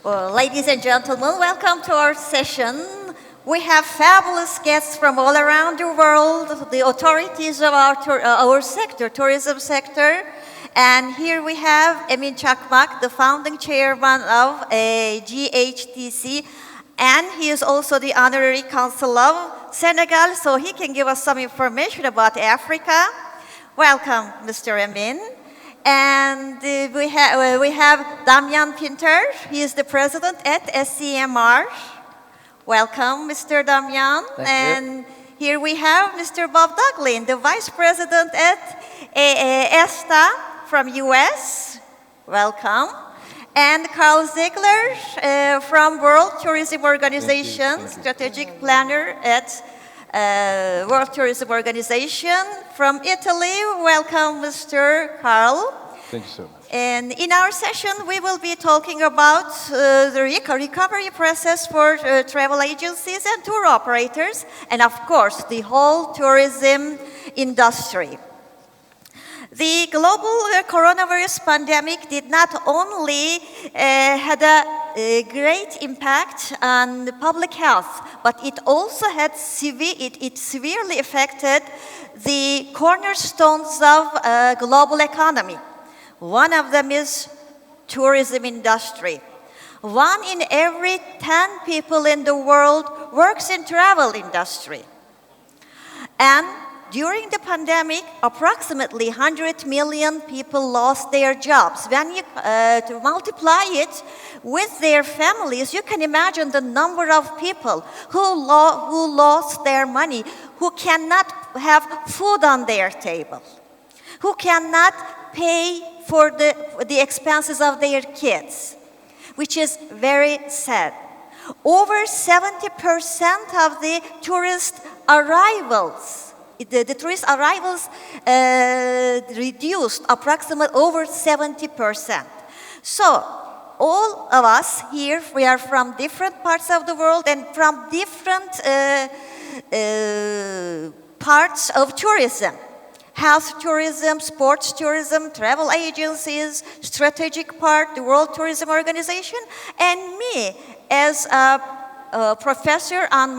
Well, ladies and gentlemen, welcome to our session. We have fabulous guests from all around the world, the authorities of our sector, tourism sector. And here we have Emin Çakmak, the founding chairman of GHTC, and he is also the honorary consul of Senegal, so he can give us some information about Africa. Welcome, Mr. Emin. And we have Damian Pinter. He is the president at SCMR. Welcome, Mr. Damian. Thank you. Here we have Mr. Bob Duglin, the vice president at ESTA from US. Welcome. And Carl Ziegler from World Tourism Organization, strategic planner at World Tourism Organization from Italy. Welcome, Mr. Carl. Thank you so much. And in our session, we will be talking about the recovery process for travel agencies and tour operators, and of course, the whole tourism industry. The global coronavirus pandemic did not only had a great impact on public health, but it also had it severely affected the cornerstones of global economy. One of them is tourism industry. 1 in every 10 people in the world works in travel industry. And during the pandemic, approximately 100 million people lost their jobs. When you to multiply it with their families, you can imagine the number of people who lost their money, who cannot have food on their table, who cannot pay for the expenses of their kids, which is very sad. Over 70% of the tourist arrivals reduced approximately over 70%. So all of us here, we are from different parts of the world and from different parts of tourism. Health tourism, sports tourism, travel agencies, strategic part, the World Tourism Organization, and me as a professor on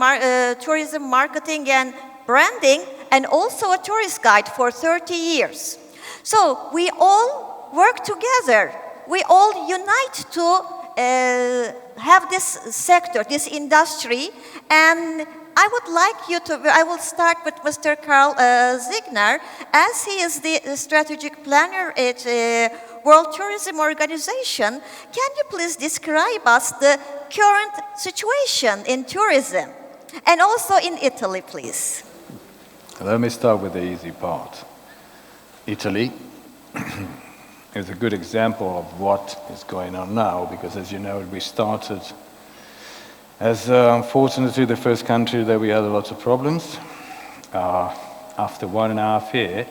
tourism marketing and branding, and also a tourist guide for 30 years. So we all work together. We all unite to have this sector, this industry. And I will start with Mr. Carl Ziegler, as he is the strategic planner at World Tourism Organization. Can you please describe us the current situation in tourism and also in Italy, please? Let me start with the easy part. Italy is a good example of what is going on now, because as you know, we started as unfortunately the first country that we had a lot of problems. After 1.5 years,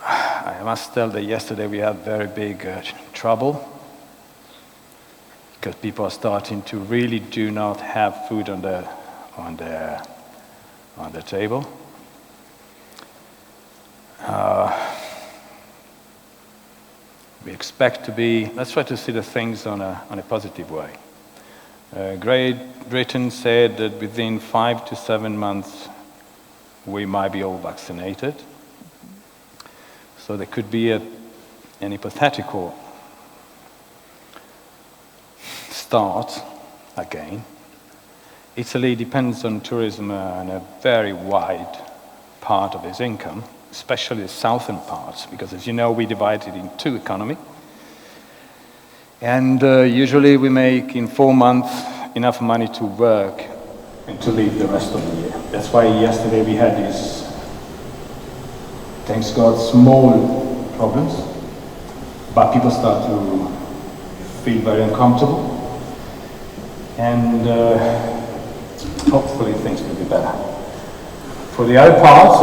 I must tell that yesterday we had very big trouble, because people are starting to really do not have food on the table. We expect to be, let's try to see the things on a positive way. Great Britain said that within 5 to 7 months we might be all vaccinated. So there could be an hypothetical start again. Italy depends on tourism in a very wide part of its income, especially the southern parts, because as you know, we divide it in 2 economies. And usually we make in 4 months enough money to work and to live the rest of the year. That's why yesterday we had these, thanks God, small problems, but people start to feel very uncomfortable. And hopefully things will be better. For the other part,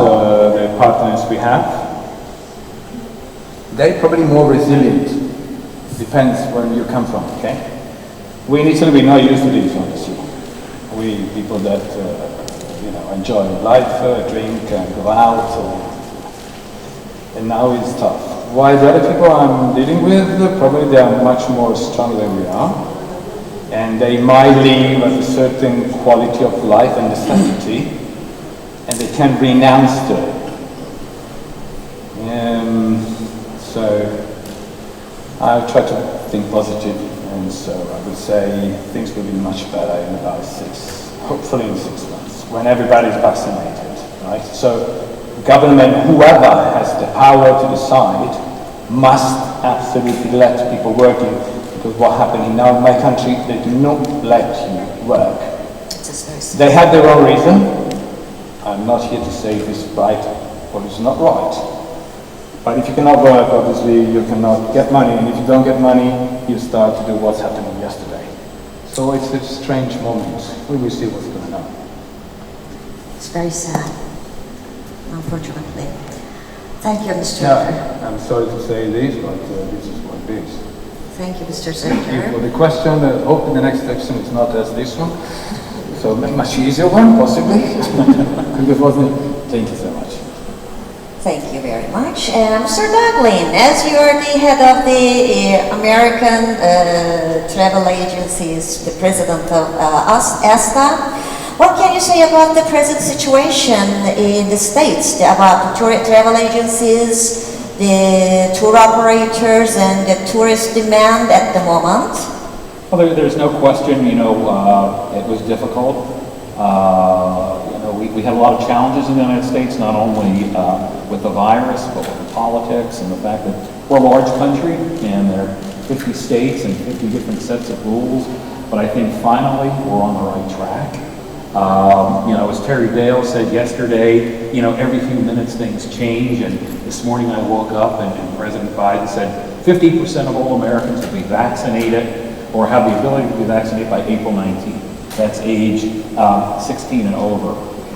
the partners we have, they're probably more resilient. Depends where you come from, okay? We in Italy, we're not used to this, honestly. We people that, enjoy life, drink and go out, and now it's tough. Why the other people I'm dealing with, probably they are much more strong than we are. And they might live at a certain quality of life and necessity, and they can renounce to it. So I try to think positive, and so I would say things will be much better in about hopefully in 6 months, when everybody's vaccinated, right? So government, whoever has the power to decide, must absolutely let people working, because what happened now in my country, they do not let you work. They have their own reason. I'm not here to say this is right or it's not right. But if you cannot work, obviously you cannot get money, and if you don't get money, you start to do what's happening yesterday. So it's a strange moment. We will see what's going on. It's very sad, unfortunately. Thank you, Mr. Yeah, I'm sorry to say this, but this is what it is. Thank you, Mr. Thank you Secretary. for the question. I hope the next section is not as this one. So a much easier one, possibly. Thank you so much. Thank you very much. Mr. Douglas, as you are the head of the American travel agencies, the president of ASTA, what can you say about the present situation in the States, about the travel agencies, the tour operators, and the tourist demand at the moment? Well, there's no question, it was difficult. We had a lot of challenges in the United States, not only with the virus, but with the politics and the fact that we're a large country and there are 50 states and 50 different sets of rules. But I think finally we're on the right track. As Terry Dale said yesterday, every few minutes things change. And this morning I woke up and President Biden said 50% of all Americans will be vaccinated or have the ability to be vaccinated by April 19th. That's age 16 and over.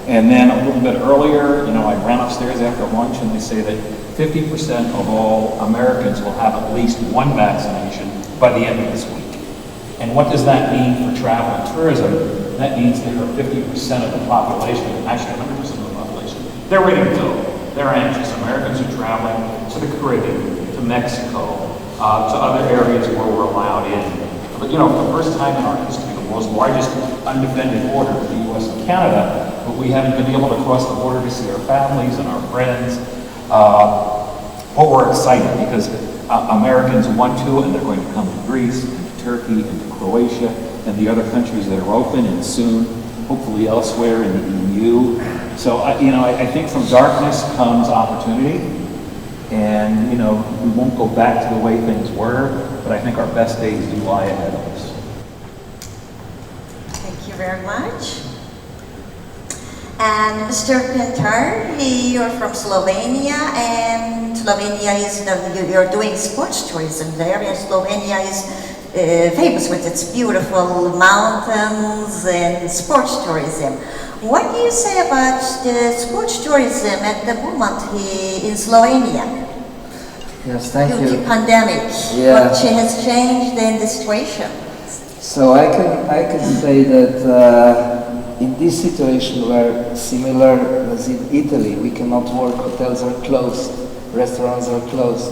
And then a little bit earlier, I ran upstairs after lunch and they say that 50% of all Americans will have at least one vaccination by the end of this week. And what does that mean for travel and tourism? That means there are 50% of the population, actually 100% of the population, they're ready to go. They're anxious. Americans are traveling to the Caribbean, to Mexico, to other areas where we're allowed in. But for the first time in our history, the world's largest undefended border, the U.S. and Canada, but we haven't been able to cross the border to see our families and our friends. But we're excited because Americans want to, and they're going to come to Greece, and to Turkey, and to Croatia, and the other countries that are open, and soon, hopefully elsewhere in the EU. So, I think from darkness comes opportunity, and, we won't go back to the way things were, but I think our best days do lie ahead of us. Thank you very much. And Mr. Pintar, you're from Slovenia, and Slovenia is, you're doing sports tourism there, and Slovenia is famous with its beautiful mountains and sports tourism. What do you say about the sports tourism at the moment in Slovenia? Yes, thank Due you. to pandemic, Yeah. what has changed in the situation? So I can say that in this situation where similar as in Italy, we cannot work, hotels are closed, restaurants are closed.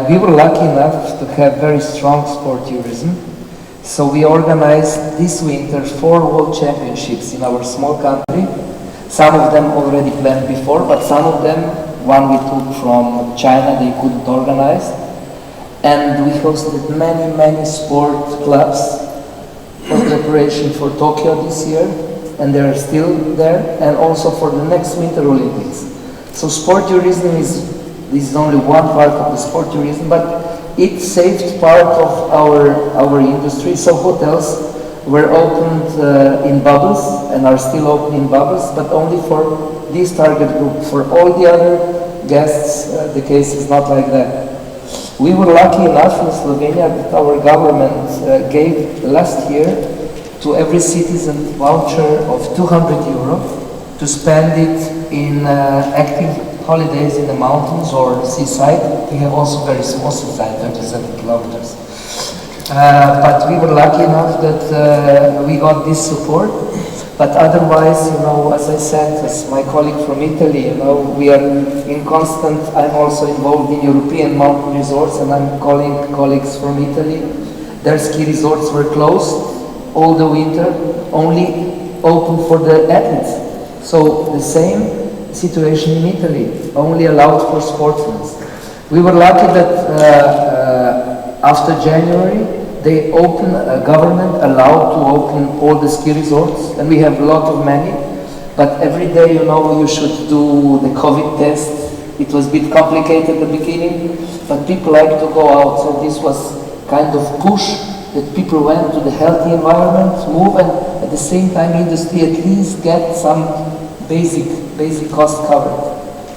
We were lucky enough to have very strong sport tourism. So we organized this winter 4 World Championships in our small country. Some of them already planned before, but some of them, one we took from China, they couldn't organize. And we hosted many sport clubs for preparation for Tokyo this year, and they are still there, and also for the next Winter Olympics. So sport tourism is only one part of the sport tourism, but it saved part of our industry. So hotels were opened in bubbles and are still open in bubbles, but only for this target group. For all the other guests, the case is not like that. We were lucky enough in Slovenia that our government gave last year to every citizen voucher of 200 euro to spend it in active holidays in the mountains or seaside. We have also very small seaside, 37 kilometers. But we were lucky enough that we got this support. But otherwise, you know, as I said, as my colleague from Italy, you know, we are in constant, I'm also involved in European mountain resorts, and I'm calling colleagues from Italy. Their ski resorts were closed all the winter, only open for the athletes. So the same situation in Italy, only allowed for sportsmen. We were lucky that after January, they open, government allowed to open all the ski resorts, and we have a lot of many, but every day, you know, you should do the COVID test. It was a bit complicated at the beginning, but people like to go out, so this was kind of push that people went to the healthy environment, move, and at the same time industry at least get some basic cost covered.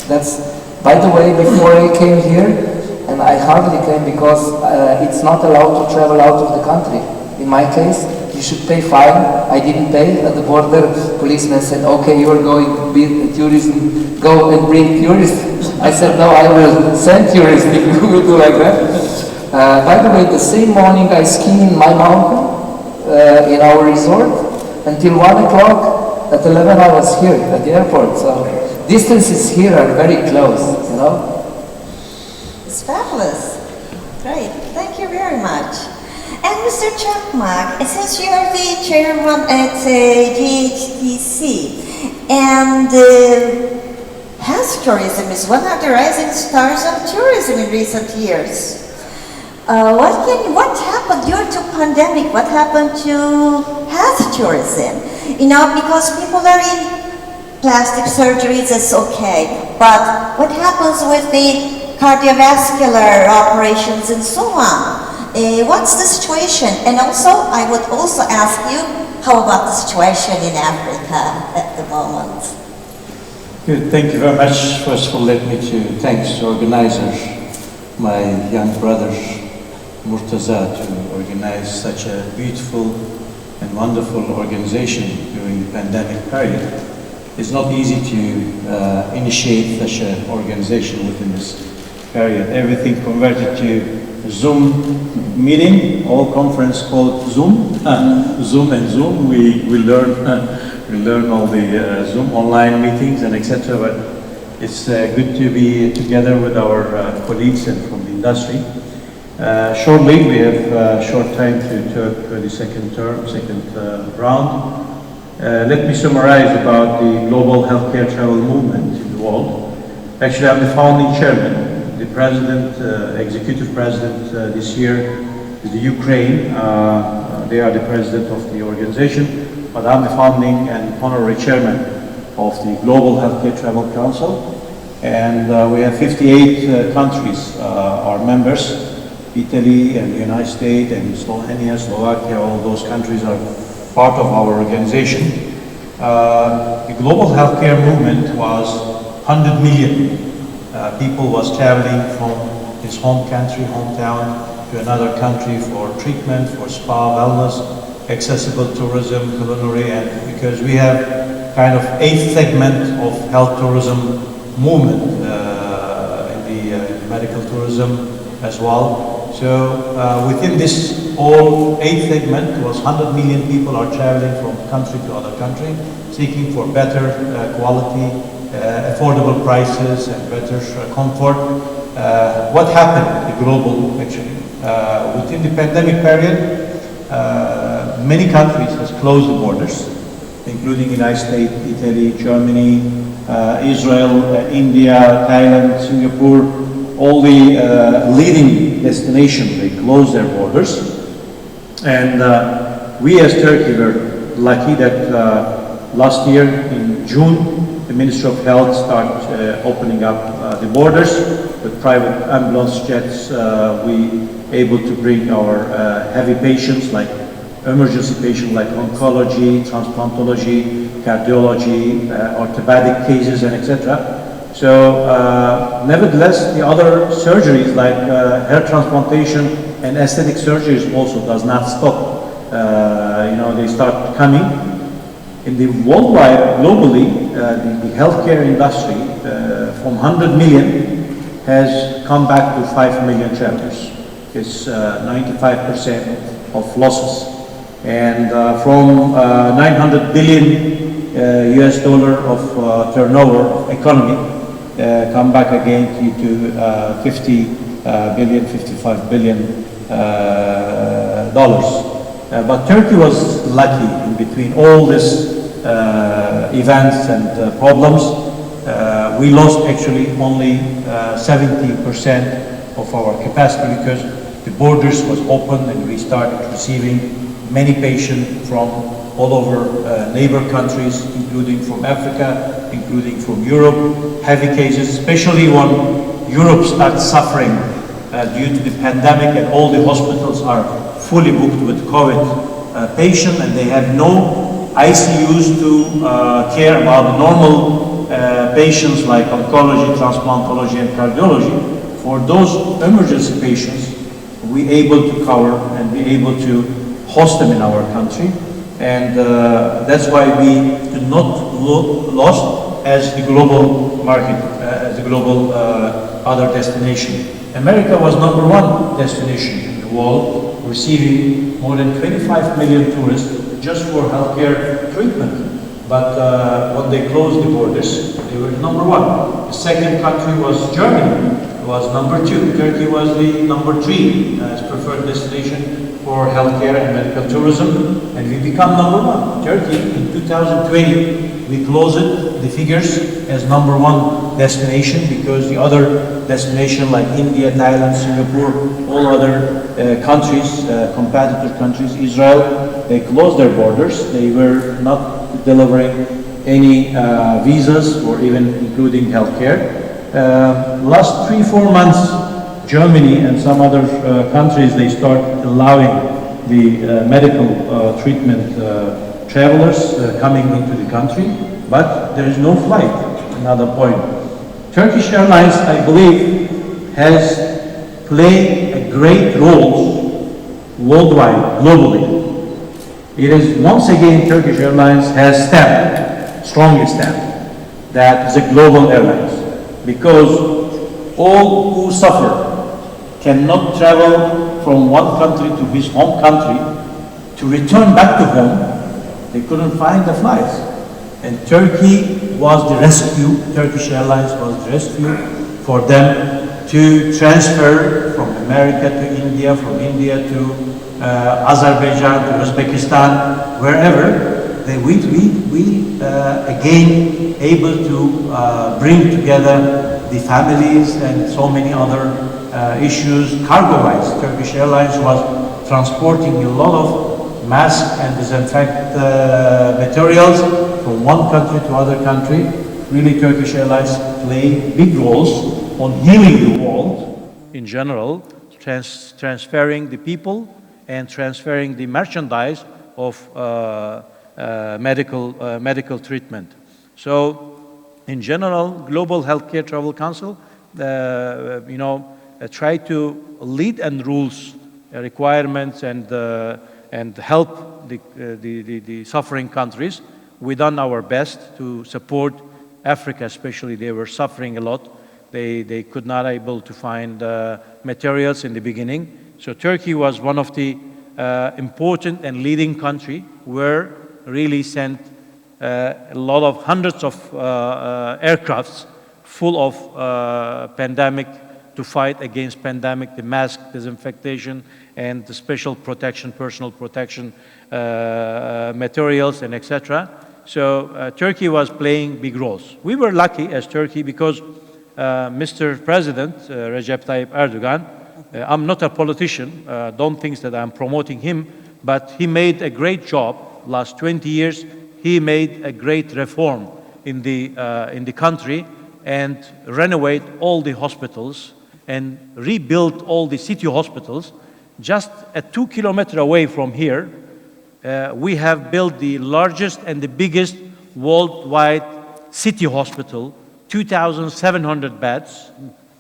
That's, by the way, before I came here, and I hardly came because it's not allowed to travel out of the country. In my case, you should pay fine. I didn't pay. At the border, policeman said, okay, you are going to be tourism, go and bring tourists. I said, no, I will send tourists if you will do like that. By the way, the same morning I ski in my mountain, in our resort, until 1 o'clock. At 11 I was here at the airport. So distances here are very close, you know. It's fabulous. Great. Thank you very much. And Mr. Chakmak, since you are the chairman at GHTC, and health tourism is one of the rising stars of tourism in recent years. What happened due to pandemic? What happened to health tourism? You know, because people are in plastic surgeries, it's okay. But what happens with the cardiovascular operations and so on? What's the situation? And also, I would also ask you, how about the situation in Africa at the moment? Good, thank you very much. First of all, let me thank the organizers, my young brother Murtaza, to organize such a beautiful and wonderful organization during the pandemic period. It's not easy to initiate such an organization within this period. Everything converted to Zoom meeting, all conference called Zoom, Zoom and Zoom. We learn all the Zoom online meetings and etc. But it's good to be together with our colleagues and from the industry. Shortly, we have short time to talk the second round. Let me summarize about the global healthcare travel movement in the world. Actually, I'm the founding chairman. The president, executive president this year is the Ukraine. They are the president of the organization, but I'm the founding and honorary chairman of the Global Healthcare Travel Council. And we have 58 countries are members. Italy and the United States and Slovenia, Slovakia, all those countries are part of our organization. The global healthcare movement was 100 million people was traveling from his home country, hometown, to another country for treatment, for spa, wellness, accessible tourism, culinary, and because we have kind of a segment of health tourism movement in the medical tourism as well. So within this all 8 segment was 100 million people are traveling from country to other country, seeking for better quality, affordable prices and better comfort. What happened in the global actually? Within the pandemic period, many countries has closed the borders, including United States, Italy, Germany, Israel, India, Thailand, Singapore, all the leading destinations, they closed their borders. And we as Turkey were lucky that last year in June, the Ministry of Health started opening up the borders with private ambulance jets. We able to bring our heavy patients like emergency patients like oncology, transplantology, cardiology, orthopedic cases and etc. So nevertheless, the other surgeries like hair transplantation and aesthetic surgeries also does not stop. They start coming. In the worldwide, globally, the healthcare industry from 100 million has come back to 5 million travelers. It's 95% of losses. And from 900 billion US dollar of turnover of economy, come back again to 50 billion, 55 billion dollars. But Turkey was lucky in between all these events and problems. We lost actually only 70% of our capacity because the borders was open and we started receiving many patients from all over neighbor countries, including from Africa, including from Europe, heavy cases, especially when Europe starts suffering due to the pandemic and all the hospitals are fully booked with COVID patients and they have no ICUs to care about the normal patients like oncology, transplantology and cardiology. For those emergency patients, we able to cover and be able to host them in our country. And that's why we do not lost as the global market, as the global other destination. America was #1 destination in the world, receiving more than 25 million tourists just for healthcare treatment. But when they closed the borders, they were #1. The second country was Germany, was #2. Turkey was the #3 as preferred destination for healthcare and medical tourism, and we become #1. Turkey in 2020, we closed the figures as #1 destination because the other destination like India, Thailand, Singapore, all other countries, competitor countries, Israel, they closed their borders. They were not delivering any visas or even including healthcare. Last 3-4 months, Germany and some other countries, they start allowing the medical treatment travelers coming into the country, but there is no flight. Another point. Turkish Airlines, I believe, has played a great role worldwide, globally. It is once again Turkish Airlines has stamped, strongly stamped, that is a global airlines, because all who suffer cannot travel from one country to his home country to return back to home. They couldn't find the flights. And Turkey was the rescue, Turkish Airlines was the rescue for them to transfer from America to India, from India to Azerbaijan, to Uzbekistan, wherever. We again able to bring together the families and so many other issues. Cargo-wise, Turkish Airlines was transporting a lot of masks and disinfect materials from one country to other country. Really, Turkish Airlines play big roles on healing the world in general, transferring the people and transferring the merchandise of medical treatment. So, in general, Global Healthcare Travel Council, try to lead and rules requirements and help the suffering countries. We done our best to support Africa, especially. They were suffering a lot. They could not able to find materials in the beginning. So Turkey was one of the important and leading country where really sent a lot of hundreds of aircrafts full of pandemic to fight against pandemic, the mask, disinfectation, and the special protection, personal protection materials, and etc. So Turkey was playing big roles. We were lucky as Turkey because Mr. President Recep Tayyip Erdogan, I'm not a politician, don't think that I'm promoting him, but he made a great job. Last 20 years, he made a great reform in the country and renovate all the hospitals and rebuild all the city hospitals. Just 2 kilometers away from here, we have built the largest and the biggest worldwide city hospital, 2,700 beds,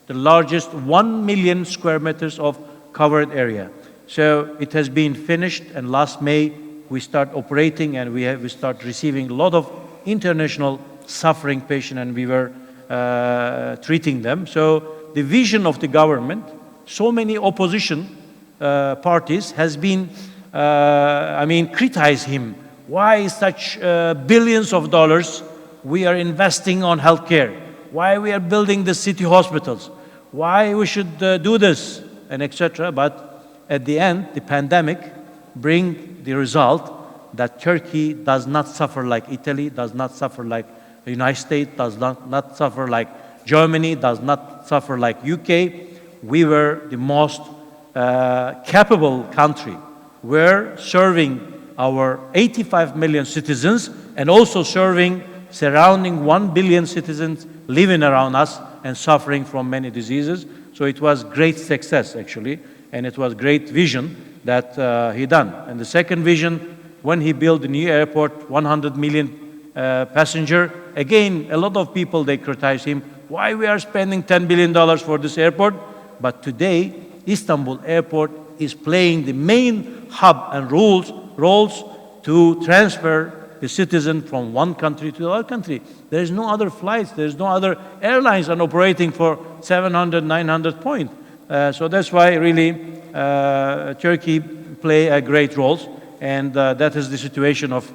the largest 1 million square meters of covered area. So it has been finished, and last May we start operating, and we start receiving a lot of international suffering patients, and we were treating them. So the vision of the government, so many opposition parties has been criticize him. Why such billions of dollars we are investing on healthcare? Why we are building the city hospitals? Why we should do this, and etc. But at the end, the pandemic bring the result that Turkey does not suffer like Italy, does not suffer like the United States, does not suffer like Germany, does not suffer like UK. We were the most capable country. We're serving our 85 million citizens and also serving surrounding 1 billion citizens living around us and suffering from many diseases. So it was great success actually, and it was great vision that he done. And the second vision, when he built the new airport, 100 million passenger, again, a lot of people, they criticize him. Why we are spending $10 billion for this airport? But today, Istanbul airport is playing the main hub and roles to transfer the citizen from one country to the other country. There is no other flights, there is no other airlines are operating for 700, 900 points. So that's why really Turkey play a great role, and that is the situation of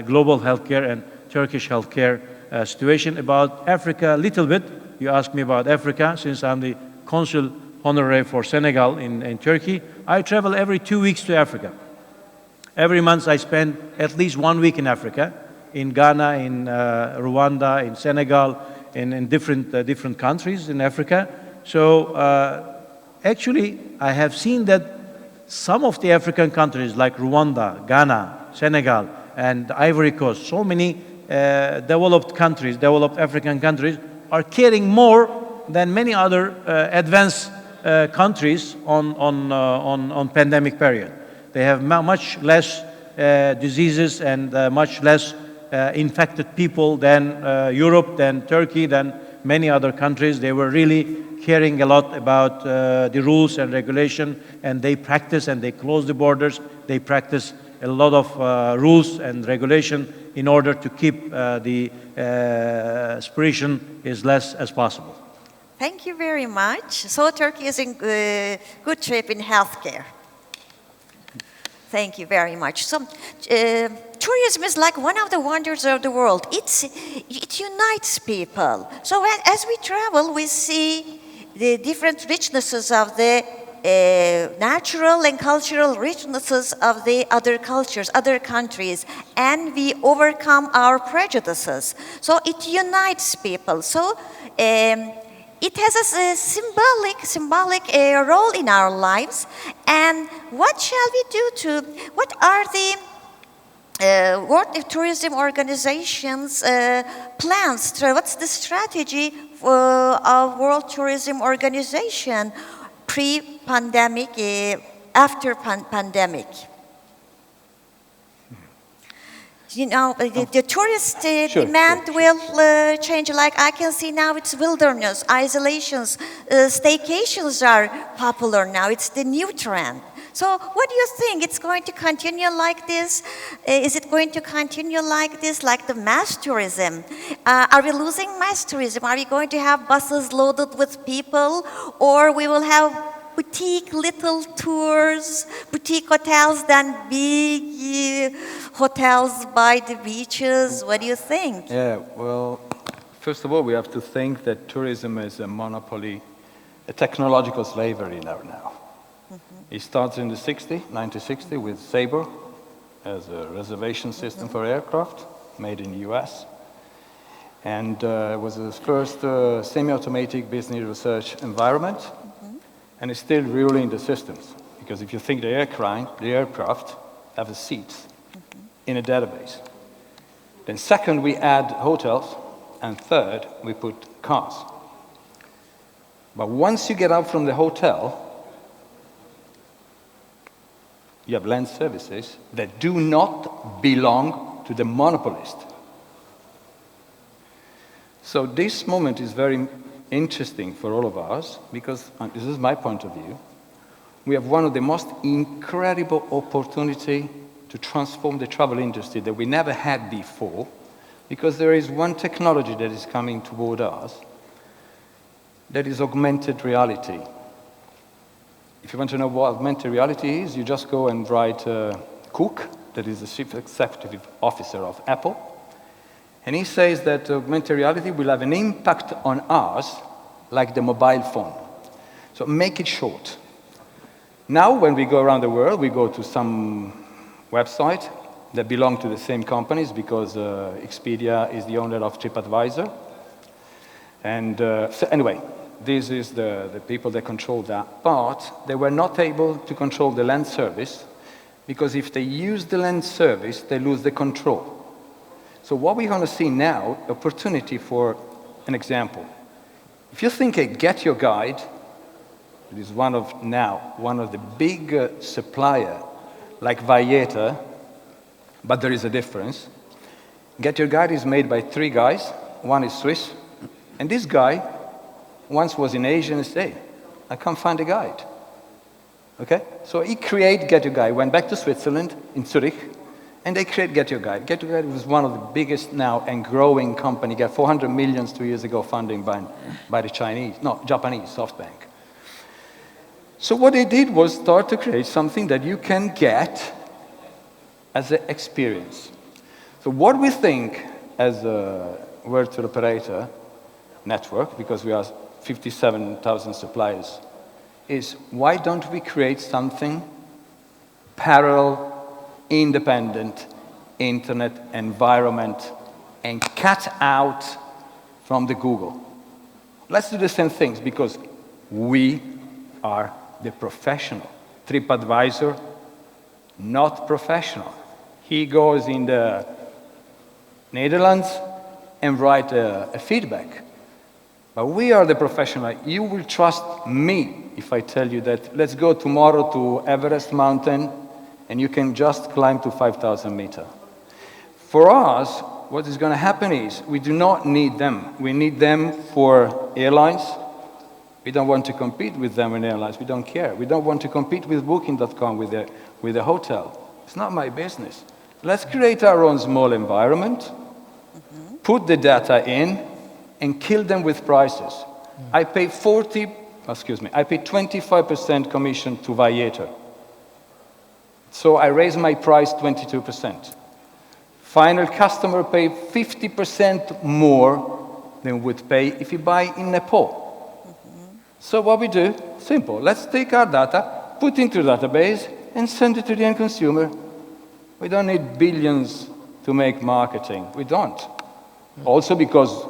global healthcare and Turkish healthcare situation. About Africa, a little bit. You asked me about Africa, since I'm the consul honorary for Senegal in Turkey. I travel every 2 weeks to Africa. Every month I spend at least 1 week in Africa, in Ghana, in Rwanda, in Senegal, in different countries in Africa. So actually, I have seen that some of the African countries like Rwanda, Ghana, Senegal, and Ivory Coast, so many developed countries, developed African countries, are caring more than many other advanced countries on pandemic period. They have much less diseases and much less infected people than Europe, than Turkey, than many other countries. They were really caring a lot about the rules and regulation, and they practice and they close the borders. They practice a lot of rules and regulation in order to keep the spread as less as possible. Thank you very much. So Turkey is in good shape in healthcare. Thank you very much. So, tourism is like one of the wonders of the world. It unites people. So as we travel, we see the different richnesses of the natural and cultural richnesses of the other cultures, other countries, and we overcome our prejudices. So it unites people. So it has a symbolic role in our lives. And what shall we do what are the World Tourism Organization's plans? What's the strategy of World Tourism Organization pre-pandemic, after pandemic? You know, the tourist demand will change. Like I can see now, it's wilderness, isolations, staycations are popular now. It's the new trend. So what do you think? It's going to continue like this? Is it going to continue like this, like the mass tourism? Are we losing mass tourism? Are we going to have buses loaded with people? Or we will have boutique little tours, boutique hotels, then big hotels by the beaches? What do you think? Yeah, well, first of all, we have to think that tourism is a monopoly, a technological slavery now. It started in the 1960 with Sabre as a reservation system for aircraft made in the US. And it was the first semi-automatic business research environment. And it's still ruling the systems. Because if you think the aircraft have a seat in a database. Then second, we add hotels. And third, we put cars. But once you get out from the hotel, you have land services that do not belong to the monopolist. So this moment is very interesting for all of us, because this is my point of view. We have one of the most incredible opportunity to transform the travel industry that we never had before, because there is one technology that is coming toward us that is augmented reality. If you want to know what augmented reality is, you just go and write Cook, that is the Chief Executive Officer of Apple, and he says that augmented reality will have an impact on us like the mobile phone. So make it short. Now, when we go around the world, we go to some website that belong to the same companies because Expedia is the owner of TripAdvisor. And so anyway, this is the people that control that. But they were not able to control the land service because if they use the land service, they lose the control. So what we're going to see now, opportunity for an example. If you think a Get Your Guide, it is one of the big supplier like Vieta, but there is a difference. Get Your Guide is made by 3 guys. One is Swiss, and this guy once was in Asia and said, hey, I can't find a guide. Okay? So he created Get Your Guide, went back to Switzerland, in Zurich, and they created Get Your Guide. Get Your Guide was one of the biggest now and growing company, got 400 million 2 years ago funding by the Japanese, SoftBank. So what they did was start to create something that you can get as an experience. So what we think as a virtual operator network, because we are 57,000 suppliers, is why don't we create something parallel, independent, internet environment and cut out from the Google. Let's do the same things because we are the professional. TripAdvisor, not professional. He goes in the Netherlands and write a feedback. But we are the professional. You will trust me if I tell you that let's go tomorrow to Everest Mountain and you can just climb to 5,000 meters. For us, what is going to happen is we do not need them. We need them for airlines. We don't want to compete with them in airlines. We don't care. We don't want to compete with Booking.com, with the hotel. It's not my business. Let's create our own small environment, put the data in, and kill them with prices. I pay 25% commission to Vieta. So I raise my price 22%. Final customer pay 50% more than would pay if you buy in Nepal. So what we do, simple. Let's take our data, put into the database, and send it to the end consumer. We don't need billions to make marketing. We don't. Also because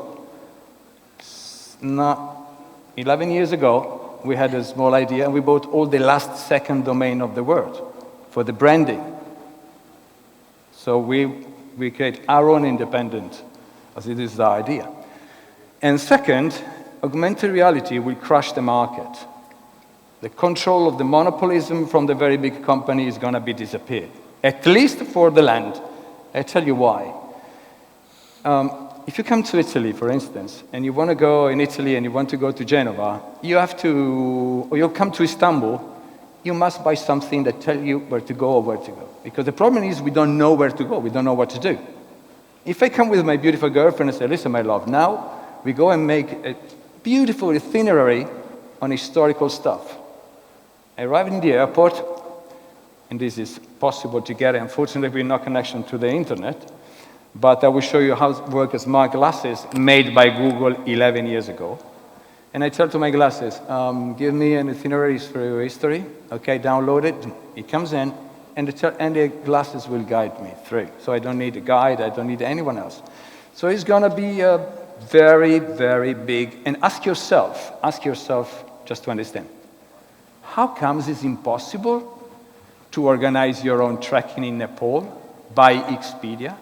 11 years ago, we had a small idea, and we bought all the last second domain of the world for the branding. So we create our own independent, as it is the idea. And second, augmented reality will crush the market. The control of the monopolism from the very big company is going to be disappeared, at least for the land. I tell you why. If you come to Italy, for instance, and you want to go in Italy and you want to go to Genova, you'll come to Istanbul, you must buy something that tells you where to go or where to go. Because the problem is we don't know where to go, we don't know what to do. If I come with my beautiful girlfriend and say, listen, my love, now we go and make a beautiful itinerary on historical stuff. I arrive in the airport, and this is possible to get, unfortunately, with no connection to the internet, but I will show you how it works as smart glasses made by Google 11 years ago. And I tell to my glasses, give me an itinerary for your history. Okay, download it. It comes in, and the glasses will guide me through. So I don't need a guide. I don't need anyone else. So it's going to be very, very big. And ask yourself, just to understand, how comes it's impossible to organize your own trekking in Nepal by Expedia?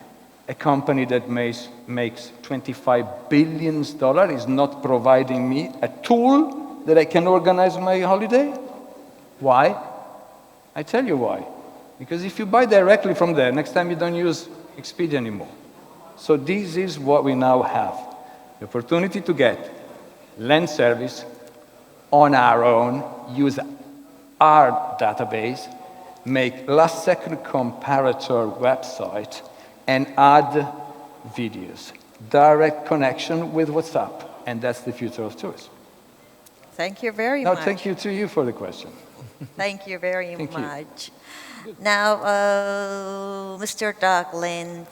A company that makes $25 billion is not providing me a tool that I can organize my holiday? Why? I tell you why. Because if you buy directly from there, next time you don't use Expedia anymore. So this is what we now have. The opportunity to get land service on our own, use our database, make last-second comparator website, and add videos. Direct connection with WhatsApp, and that's the future of tourism. Thank you very much. Thank you to you for the question. Thank you very Thank you. much. Now, Mr. Douglas,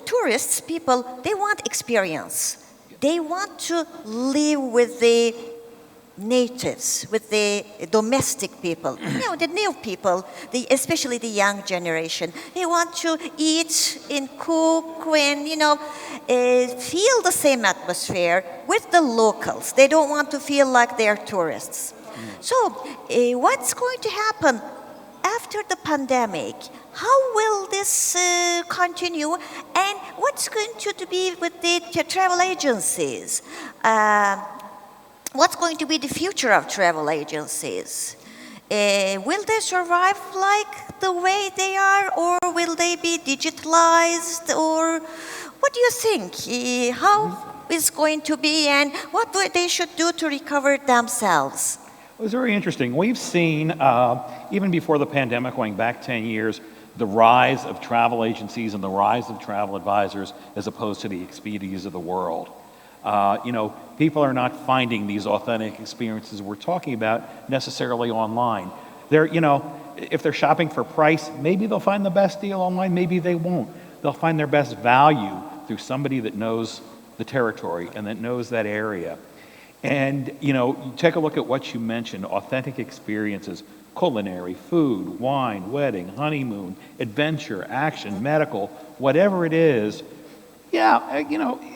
tourists, people, they want experience. They want to live with the natives, with the domestic people, the new people, especially the young generation. They want to eat and cook and, feel the same atmosphere with the locals. They don't want to feel like they're tourists. So, what's going to happen after the pandemic? How will this continue? And what's going to be with the travel agencies? What's going to be the future of travel agencies? Will they survive like the way they are, or will they be digitalized? Or what do you think? How is going to be, and what they should do to recover themselves? It was very interesting. We've seen, even before the pandemic, going back 10 years, the rise of travel agencies and the rise of travel advisors as opposed to the Expedias of the world. People are not finding these authentic experiences we're talking about necessarily online. If they're shopping for price, maybe they'll find the best deal online, maybe they won't. They'll find their best value through somebody that knows the territory and that knows that area. And, you take a look at what you mentioned, authentic experiences, culinary, food, wine, wedding, honeymoon, adventure, action, medical, whatever it is. Yeah,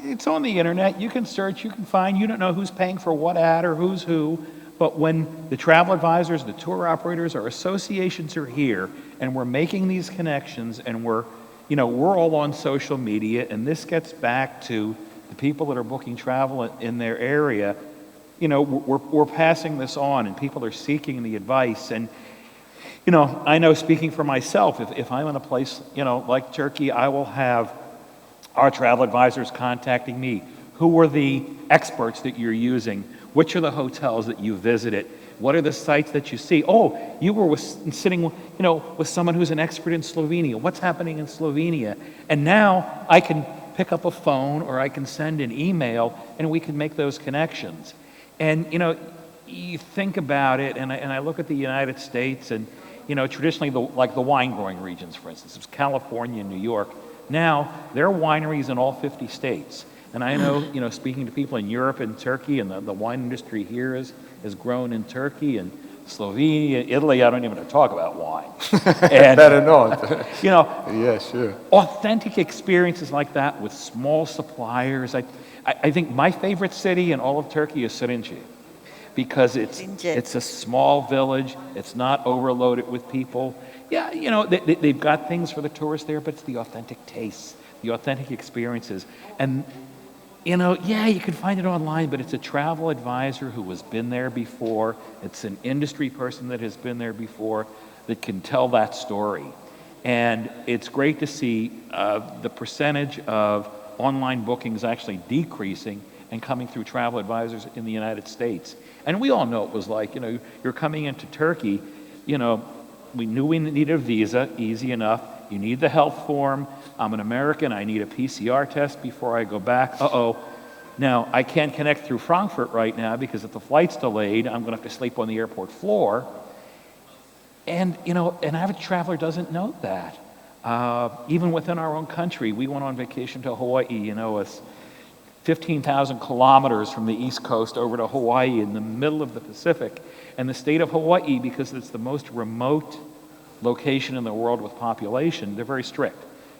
it's on the internet. You can search, you can find, you don't know who's paying for what ad or who's who. But when the travel advisors, the tour operators, our associations are here and we're making these connections and we're all on social media, and this gets back to the people that are booking travel in their area. We're passing this on and people are seeking the advice. And, I know, speaking for myself, if I'm in a place, like Turkey, I will have our travel advisors contacting me. Who are the experts that you're using? Which are the hotels that you visited? What are the sites that you see? Oh, you were sitting, with someone who's an expert in Slovenia. What's happening in Slovenia? And now I can pick up a phone or I can send an email and we can make those connections. And, you think about it, and I look at the United States and, traditionally like the wine growing regions, for instance, it was California and New York. Now, there are wineries in all 50 states. And I know, speaking to people in Europe and Turkey, and the wine industry here has grown in Turkey and Slovenia, Italy. I don't even want to talk about wine. And, Better not. Yeah, sure. Authentic experiences like that with small suppliers. I think my favorite city in all of Turkey is Sessiont, because it's a small village. It's not overloaded with people. Yeah, they've got things for the tourists there, but it's the authentic tastes, the authentic experiences. And, you can find it online, but it's a travel advisor who has been there before. It's an industry person that has been there before that can tell that story. And it's great to see the percentage of online bookings actually decreasing and coming through travel advisors in the United States. And we all know it was like, you're coming into Turkey, we knew we needed a visa, easy enough. You need the health form. I'm an American. I need a PCR test before I go back. Now, I can't connect through Frankfurt right now because if the flight's delayed, I'm going to have to sleep on the airport floor. And, an average traveler doesn't know that. Even within our own country, we went on vacation to Hawaii, it's 15,000 kilometers from the East Coast over to Hawaii in the middle of the Pacific. And the state of Hawaii, because it's the most remote location in the world with population, they're very strict.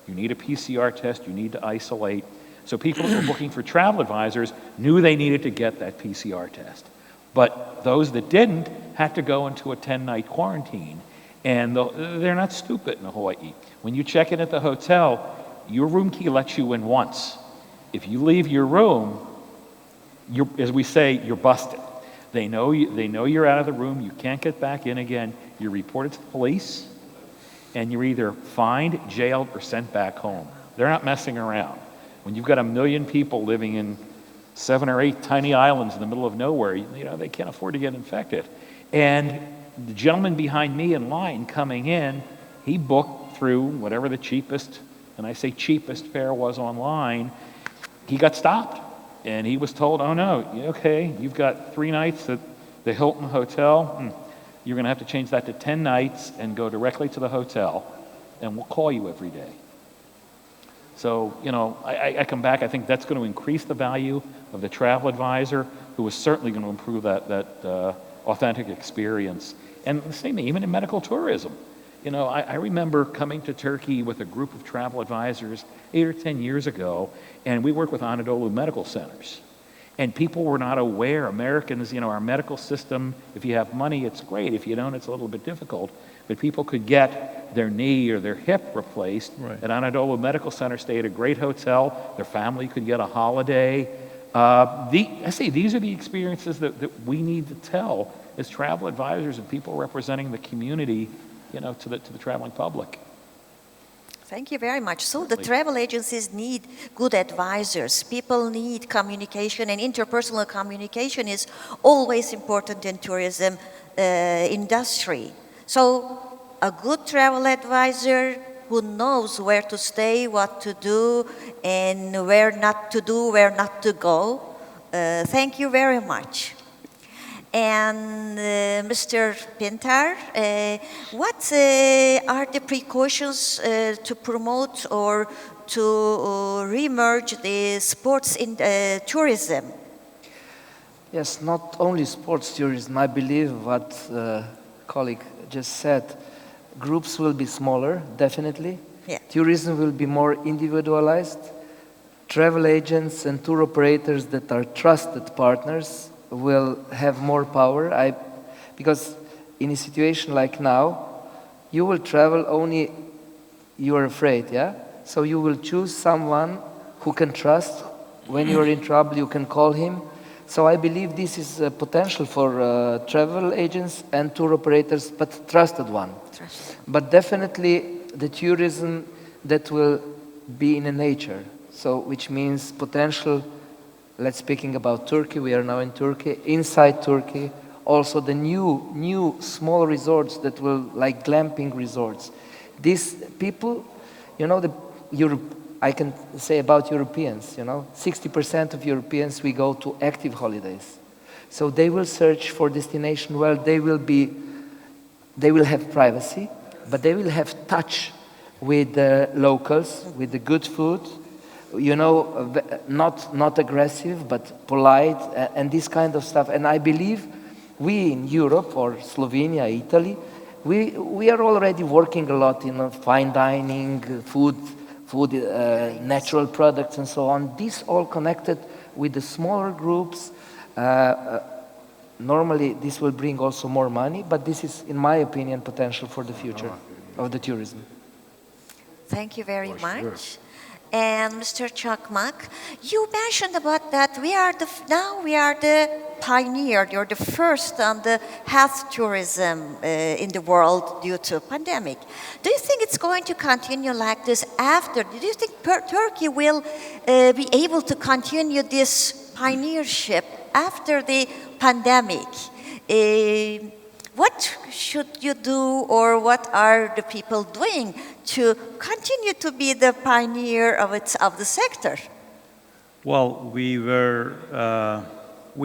You need a PCR test, you need to isolate. So people who were booking for travel advisors knew they needed to get that PCR test. But those that didn't had to go into a 10-night quarantine. And they're not stupid in Hawaii. When you check in at the hotel, your room key lets you in once. If you leave your room, as we say, you're busted. They know you're out of the room. You can't get back in again. You're reported to the police, and you're either fined, jailed, or sent back home. They're not messing around. When you've got 1 million people living in 7 or 8 tiny islands in the middle of nowhere, they can't afford to get infected. And the gentleman behind me in line coming in, he booked through whatever the cheapest, and I say cheapest fare was online. He got stopped. And he was told, oh no, okay, you've got 3 nights at The Hilton Hotel, you're going to have to change that to 10 nights and go directly to the hotel, and we'll call you every day. So, you know, I come back, I think that's going to increase the value of the travel advisor, who is certainly going to improve that authentic experience. And the same thing, even in medical tourism. You know, I remember coming to Turkey with a group of travel advisors 8 or 10 years ago, and we work with Anadolu medical centers. And people were not aware. Americans, you know, our medical system, if you have money, it's great. If you don't, it's a little bit difficult. But people could get their knee or their hip replaced at Anadolu Medical Center, stay at a great hotel, their family could get a holiday. I say these are the experiences that we need to tell as travel advisors and people representing the community, you know, to the traveling public. Thank you very much. So the travel agencies need good advisors. People need communication, and interpersonal communication is always important in tourism industry. So a good travel advisor who knows where to stay, what to do, and where not to do, where not to go. Thank you very much. And Mr. Pintar, what are the precautions to promote or to remerge the sports in tourism? Yes, not only sports tourism. I believe what colleague just said. Groups will be smaller, definitely. Yeah. Tourism will be more individualized. Travel agents and tour operators that are trusted partners will have more power. Because in a situation like now, you will travel only you are afraid, yeah? So you will choose someone who can trust. When you are in trouble, you can call him. So I believe this is a potential for travel agents and tour operators, but trusted one. But definitely the tourism that will be in nature. So which means potential. Let's speaking about Turkey, we are now in Turkey, inside Turkey, also the new small resorts that will, like glamping resorts. These people, you know, I can say about Europeans, you know, 60% of Europeans, we go to active holidays. So they will search for destination where they will have privacy, but they will have touch with the locals, with the good food, you know, not aggressive, but polite, and this kind of stuff. And I believe we in Europe, or Slovenia, Italy, we are already working a lot in fine dining, food, natural products, and so on. This all connected with the smaller groups. Normally, this will bring also more money, but this is, in my opinion, potential for the future of the tourism. Thank you very much. And Mr. Çakmak, you mentioned about that we are the pioneer, you're the first on the health tourism in the world due to pandemic. Do you think it's going to continue like this after? Do you think Turkey will be able to continue this pioneership after the pandemic? What should you do, or what are the people doing to continue to be the pioneer of the sector? Well, we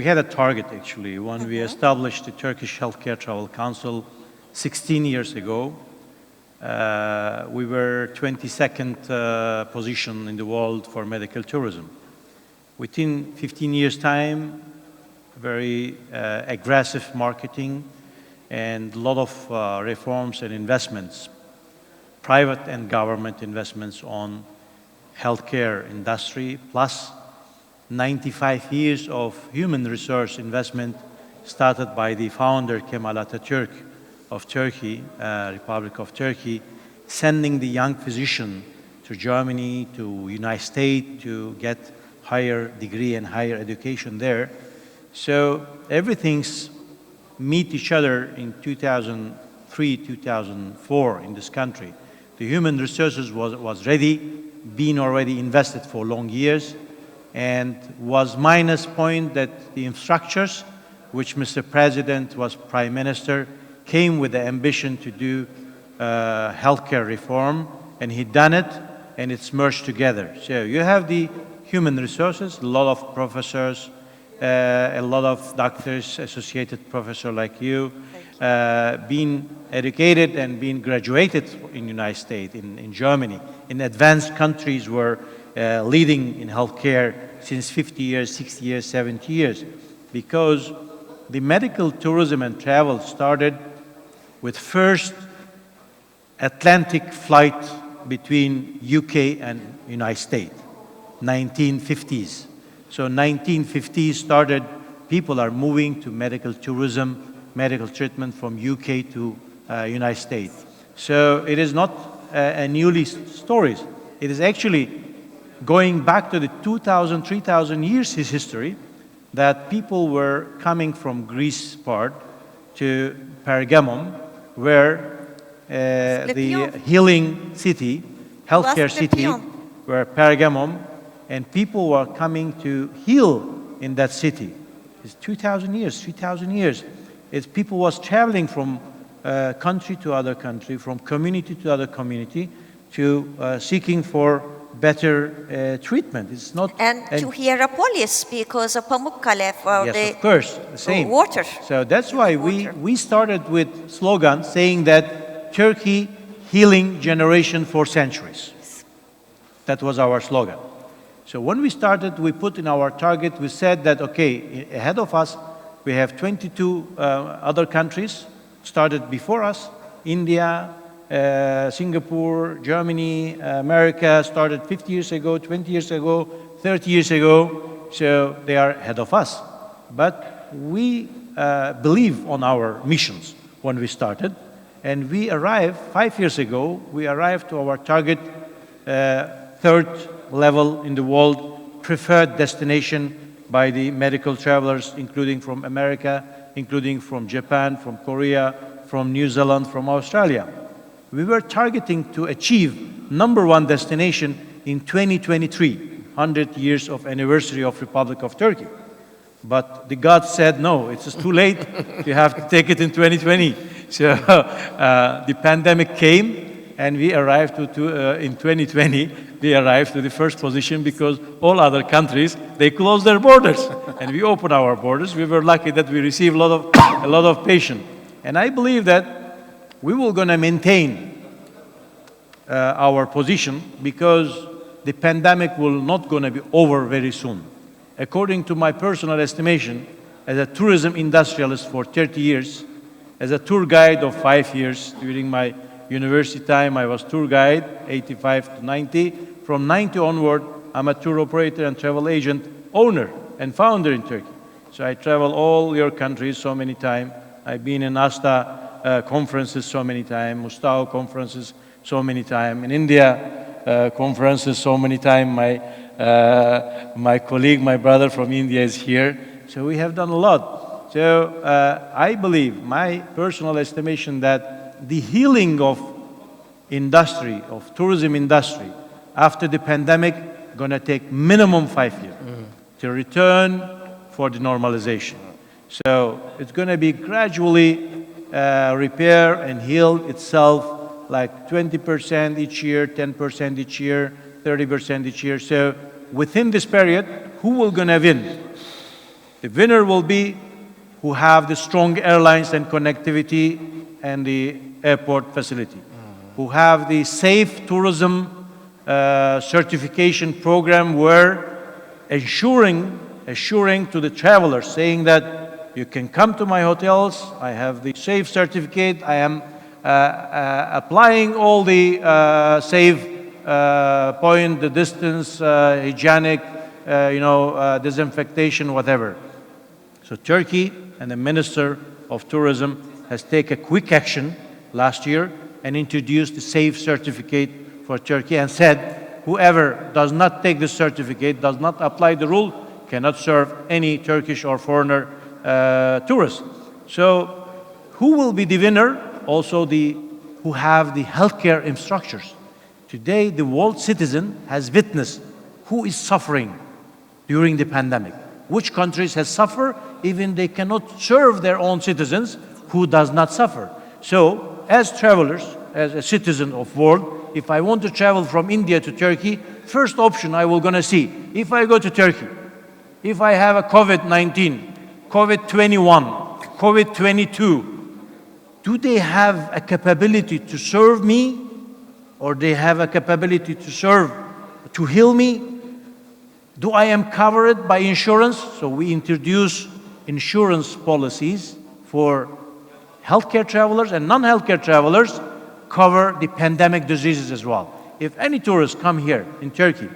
had a target actually when we established the Turkish Healthcare Travel Council 16 years ago. We were 22nd position in the world for medical tourism. Within 15 years' time, very aggressive marketing and a lot of reforms and investments, private and government investments on healthcare industry, plus 95 years of human resource investment started by the founder Kemal Atatürk of Turkey, Republic of Turkey, sending the young physician to Germany, to United States to get higher degree and higher education there. So everything's meet each other in 2003, 2004 in this country. The human resources was ready, been already invested for long years, and was minus point that the infrastructures, which Mr. President was Prime Minister, came with the ambition to do healthcare reform, and he done it, and it's merged together. So you have the human resources, a lot of professors, a lot of doctors, associated professor like you, been educated and been graduated in the United States, in Germany, in advanced countries were leading in healthcare since 50 years, 60 years, 70 years. Because the medical tourism and travel started with first Atlantic flight between UK and United States, 1950s. So 1950s started, people are moving to medical tourism, medical treatment from UK to United States. So it is not a newly stories. It is actually going back to the 2,000, 3,000 years history that people were coming from Greece part to Pergamum, where the healing city, healthcare city, where Pergamum, and people were coming to heal in that city. It's 2,000 years, 3,000 years. It's people was traveling from country to other country, from community to other community, to seeking for better treatment. It's not to Hierapolis because of Pamukkale for yes, of course, the same water. So that's why we started with slogan saying that Turkey healing generation for centuries. That was our slogan. So when we started, we put in our target, we said that, okay, ahead of us, we have 22 other countries started before us. India, Singapore, Germany, America started 50 years ago, 20 years ago, 30 years ago. So they are ahead of us. But we believe on our missions when we started. And we arrived, 5 years ago, we arrived to our target, third level in the world, preferred destination by the medical travelers, including from America, including from Japan, from Korea, from New Zealand, from Australia. We were targeting to achieve #1 destination in 2023, 100 years of anniversary of Republic of Turkey. But the God said, no, it's too late. You have to take it in 2020. So the pandemic came, and we arrived in 2020, we arrived to the first position because all other countries, they closed their borders. And we opened our borders. We were lucky that we received a lot of patients. And I believe that we will going to maintain our position because the pandemic will not going to be over very soon. According to my personal estimation, as a tourism industrialist for 30 years, as a tour guide of 5 years during my university time, I was tour guide, 85 to 90. From 90 onward, I'm a tour operator and travel agent, owner and founder in Turkey. So I travel all your countries so many times. I've been in ASTA conferences so many times, Mustao conferences so many times, in India conferences so many times. My colleague, my brother from India is here. So we have done a lot. So I believe, my personal estimation, that the healing of industry, of tourism industry, after the pandemic, gonna take minimum 5 years to return for the normalization. So it's gonna be gradually repair and heal itself, like 20% each year, 10% each year, 30% each year. So within this period, who will gonna win? The winner will be who have the strong airlines and connectivity and the airport facility, who have the safe tourism certification program, where assuring to the travelers, saying that you can come to my hotels, I have the safe certificate, I am applying all the safe point, the distance, hygienic, disinfectation, whatever. So Turkey and the Minister of Tourism has taken a quick action last year and introduced the safe certificate for Turkey and said, whoever does not take this certificate, does not apply the rule, cannot serve any Turkish or foreigner tourists. So who will be the winner? Also who have the healthcare infrastructures. Today, the world citizen has witnessed who is suffering during the pandemic. Which countries has suffered, even they cannot serve their own citizens, who does not suffer. So, as travelers, as a citizen of world, if I want to travel from India to Turkey, first option I will gonna see, if I go to Turkey, if I have a COVID-19, COVID-21, COVID-22, do they have a capability to serve me, or they have a capability to heal me? Do I am covered by insurance? So we introduce insurance policies for healthcare travelers, and non-healthcare travelers cover the pandemic diseases as well. If any tourist come here in Turkey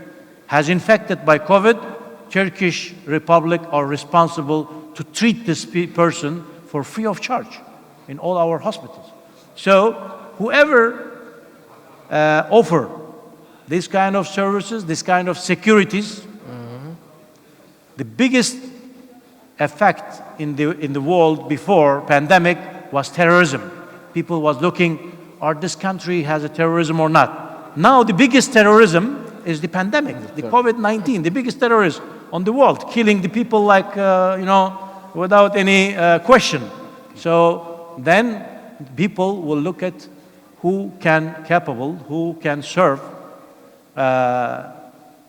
has infected by COVID, Turkish Republic are responsible to treat this person for free of charge in all our hospitals. So whoever offer this kind of services, this kind of securities, the biggest effect in the world before pandemic was terrorism. People was looking, are this country has a terrorism or not? Now the biggest terrorism is the pandemic, the COVID-19, the biggest terrorist on the world, killing the people like, without any question. So then people will look at who can serve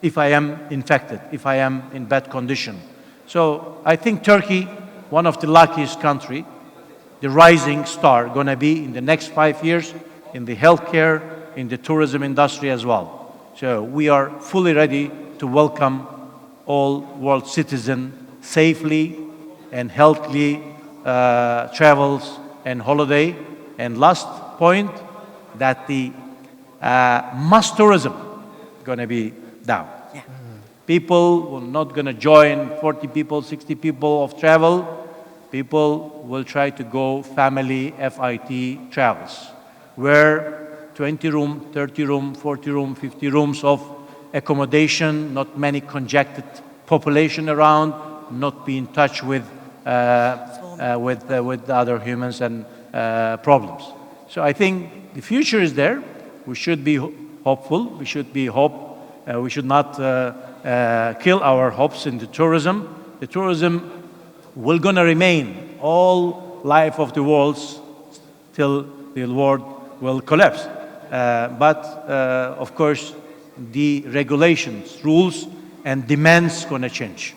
if I am infected, if I am in bad condition. So I think Turkey, one of the luckiest country, the rising star, gonna be in the next 5 years in the healthcare, in the tourism industry as well. So we are fully ready to welcome all world citizens safely and healthily travels and holiday. And last point, that the mass tourism gonna be down. People will not gonna join 40 people, 60 people of travel. People will try to go family FIT travels, where 20 room, 30 room, 40 room, 50 rooms of accommodation, not many congested population around, not be in touch with other humans and problems. So I think the future is there. We should be hopeful. We should be we should not kill our hopes in the tourism. The tourism will gonna remain all life of the world till the world will collapse. But of course, the regulations, rules, and demands gonna change.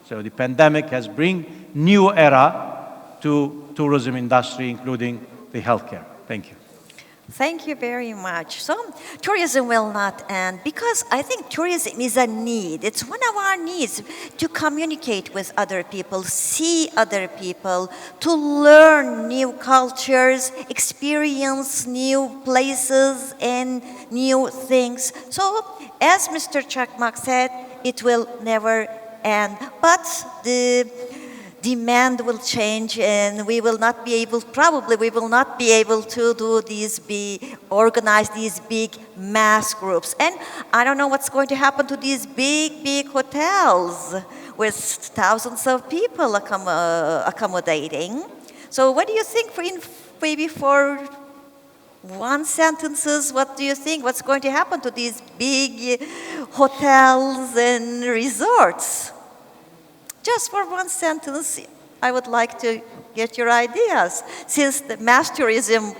So the pandemic has bring new era to tourism industry, including the healthcare. Thank you. Thank you very much. So tourism will not end, because I think tourism is a need. It's one of our needs to communicate with other people, see other people, to learn new cultures, experience new places and new things. So as Mr. Çakmak said, it will never end. But the demand will change, and we will not be able, probably we will not be able to organize these big mass groups. And I don't know what's going to happen to these big hotels with thousands of people accommodating. So what do you think, maybe for one sentences, what do you think, what's going to happen to these big hotels and resorts? Just for one sentence, I would like to get your ideas. Since the mass tourism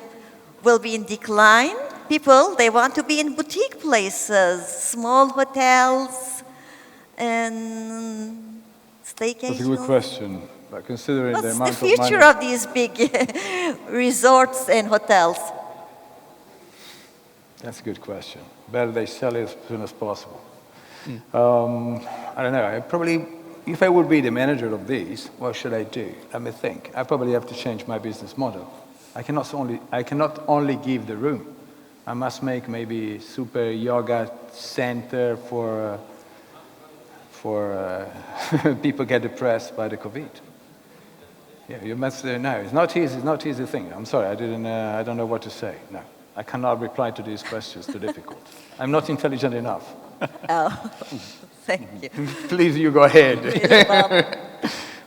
will be in decline, people, they want to be in boutique places, small hotels, and staycations. That's a good question. But considering the amount of money... What's the future of these big resorts and hotels? That's a good question. Better they sell it as soon as possible. I don't know. If I would be the manager of these, what should I do? Let me think. I probably have to change my business model. I cannot only give the room. I must make maybe super yoga center for people get depressed by the COVID. Yeah, you must no. It's not easy. It's not easy thing. I'm sorry. I don't know what to say. No, I cannot reply to these questions. Too difficult. I'm not intelligent enough. Oh. Thank you. Please, you go ahead.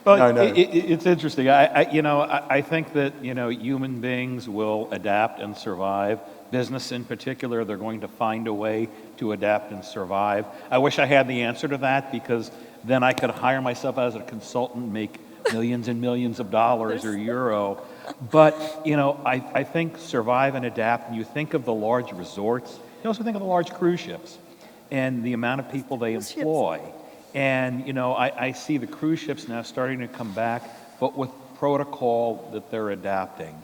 Well, no. It's interesting. I think that human beings will adapt and survive. Business in particular, they're going to find a way to adapt and survive. I wish I had the answer to that, because then I could hire myself as a consultant, make millions and millions of dollars or euro. But I think survive and adapt. And you think of the large resorts. You also think of the large cruise ships and the amount of people they employ. And, you know, I see the cruise ships now starting to come back, but with protocol that they're adapting.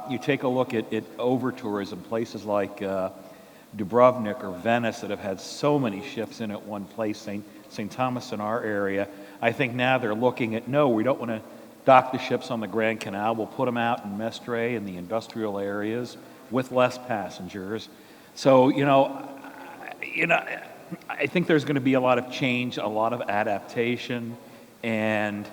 You take a look at over-tourism, places like Dubrovnik or Venice that have had so many ships in at one place, St. Thomas in our area. I think now they're looking at, no, we don't want to dock the ships on the Grand Canal. We'll put them out in Mestre in the industrial areas with less passengers. So, you know, I think there's going to be a lot of change, a lot of adaptation, and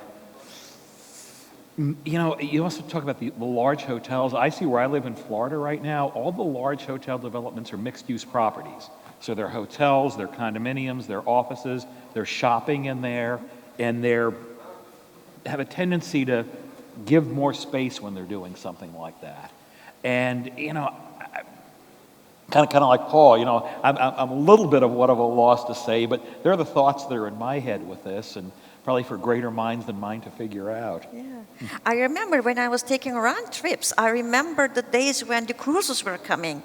you know, you also talk about the large hotels. I see where I live in Florida right now, all the large hotel developments are mixed-use properties. So they're hotels, they're condominiums, they're offices, they're shopping in there, and have a tendency to give more space when they're doing something like that. And, you know, kind of like Paul, you know, I'm a little bit of what of a loss to say, but they're the thoughts that are in my head with this, and probably for greater minds than mine to figure out. Yeah. I remember when I was taking around trips, I remember the days when the cruises were coming.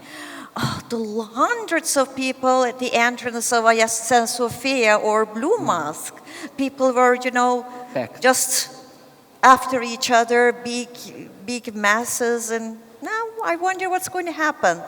Oh, the hundreds of people at the entrance of St. Sophia or Blue Mosque. People were, you know, just after each other, big masses, and now I wonder what's going to happen.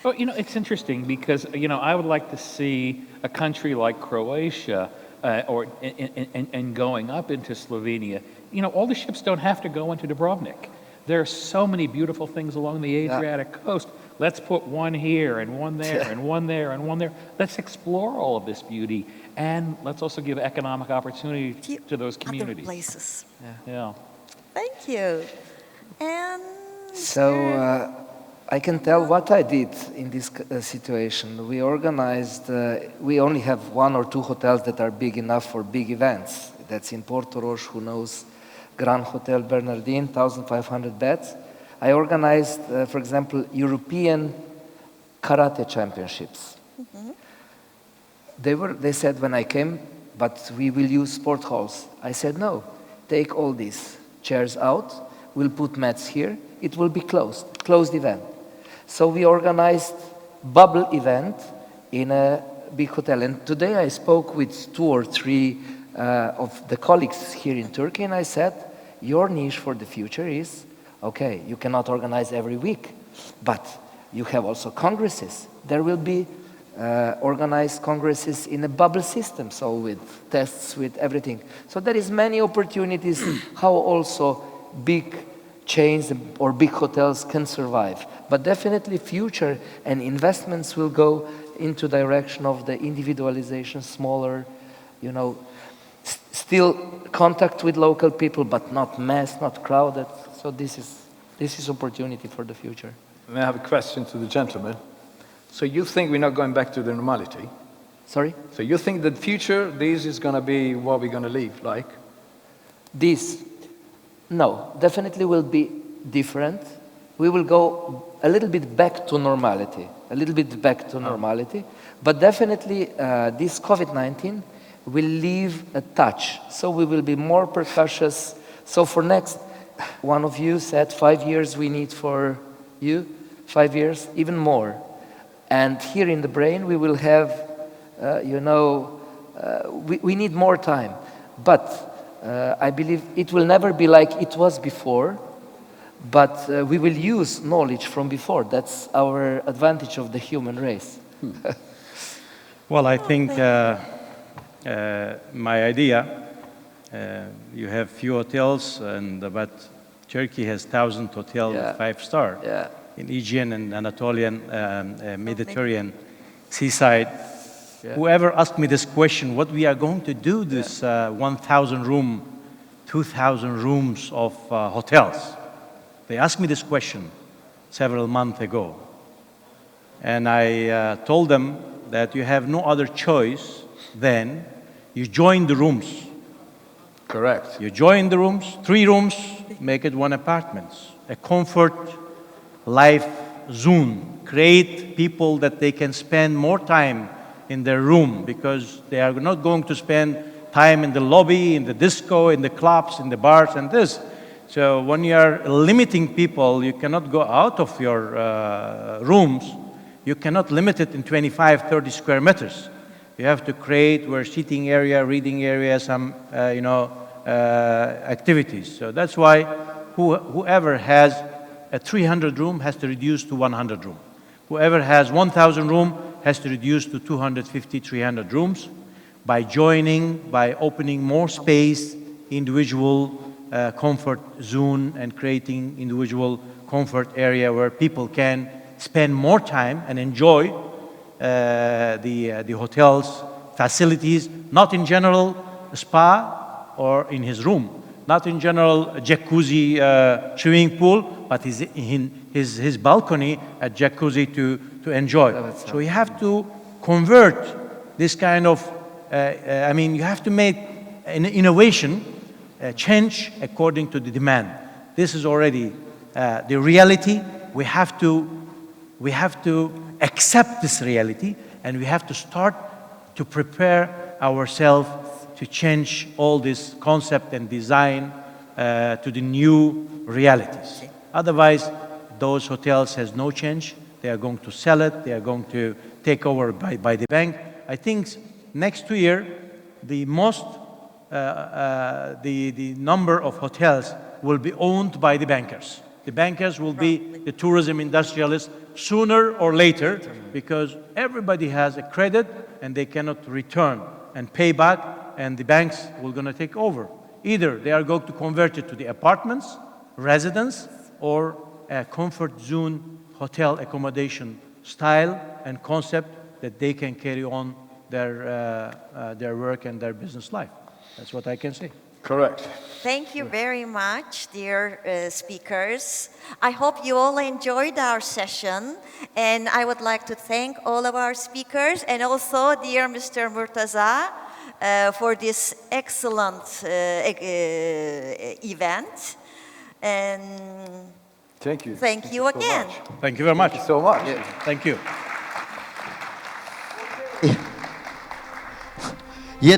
Well, you know, it's interesting because, you know, I would like to see a country like Croatia and going up into Slovenia. You know, all the ships don't have to go into Dubrovnik. There are so many beautiful things along the Adriatic coast. Let's put one here and one there and one there and one there. Let's explore all of this beauty, and let's also give economic opportunity to those communities. Other places. Yeah. Thank you. And so I can tell what I did in this situation. We organized, we only have 1 or 2 hotels that are big enough for big events. That's in Porto Roche, who knows, Grand Hotel Bernardin, 1,500 beds. I organized, for example, European karate championships. They said when I came, but we will use sport halls. I said, no, take all these chairs out, we'll put mats here, it will be closed event. So we organized bubble event in a big hotel. And today I spoke with 2 or 3 of the colleagues here in Turkey, and I said, your niche for the future is, okay, you cannot organize every week, but you have also congresses. There will be organized congresses in a bubble system, so with tests, with everything. So there is many opportunities how also big chains or big hotels can survive. But definitely future and investments will go into direction of the individualization, smaller, you know, still contact with local people, but not mass, not crowded. So this is opportunity for the future. May I have a question to the gentleman? So you think we're not going back to the normality? Sorry? So you think the future, this is going to be what we're going to live like? This, no, definitely will be different. We will go a little bit back to normality, but definitely this COVID-19 will leave a touch. So we will be more precautious. So for next, one of you said 5 years we need for you, 5 years, even more. And here in the brain we will have, we need more time. But I believe it will never be like it was before, but we will use knowledge from before. That's our advantage of the human race. Well, I think my idea, you have few hotels, but Turkey has 1,000 hotels, 5-star, in Aegean and Anatolian, Mediterranean seaside. Yeah. Whoever asked me this question, what we are going to do this 1,000 room, 2,000 rooms of hotels? They asked me this question several months ago. And I told them that you have no other choice than you join the rooms. Correct. You join the rooms, 3 rooms, make it 1 apartment. A comfort life zone. Create people that they can spend more time in their room, because they are not going to spend time in the lobby, in the disco, in the clubs, in the bars and this. So when you are limiting people, you cannot go out of your rooms. You cannot limit it in 25, 30 square meters. You have to create where seating area, reading area, some, activities. So that's why whoever has a 300 room has to reduce to 100 room. Whoever has 1,000 room has to reduce to 250, 300 rooms by joining, by opening more space, individual comfort zone, and creating individual comfort area where people can spend more time and enjoy the hotel's facilities, not in general spa or in his room, not in general jacuzzi swimming pool, but in his balcony at jacuzzi to enjoy. So you have to convert this kind of, you have to make an innovation change according to the demand. This is already the reality. We have to accept this reality, and we have to start to prepare ourselves to change all this concept and design to the new realities. Otherwise, those hotels has no change. They are going to sell it. They are going to take over by the bank. I think next 2 years, the number of hotels will be owned by the bankers. The bankers will be the tourism industrialists sooner or later, because everybody has a credit and they cannot return and pay back, and the banks will going to take over. Either they are going to convert it to the apartments, residence, or a comfort zone hotel accommodation style and concept that they can carry on their work and their business life. That's what I can say. Correct. Thank you very much, dear speakers. I hope you all enjoyed our session, and I would like to thank all of our speakers and also dear Mr. Murtaza for this excellent event. And Thank you. thank you again. So much. Thank you very much. Thank you so much. Thank you.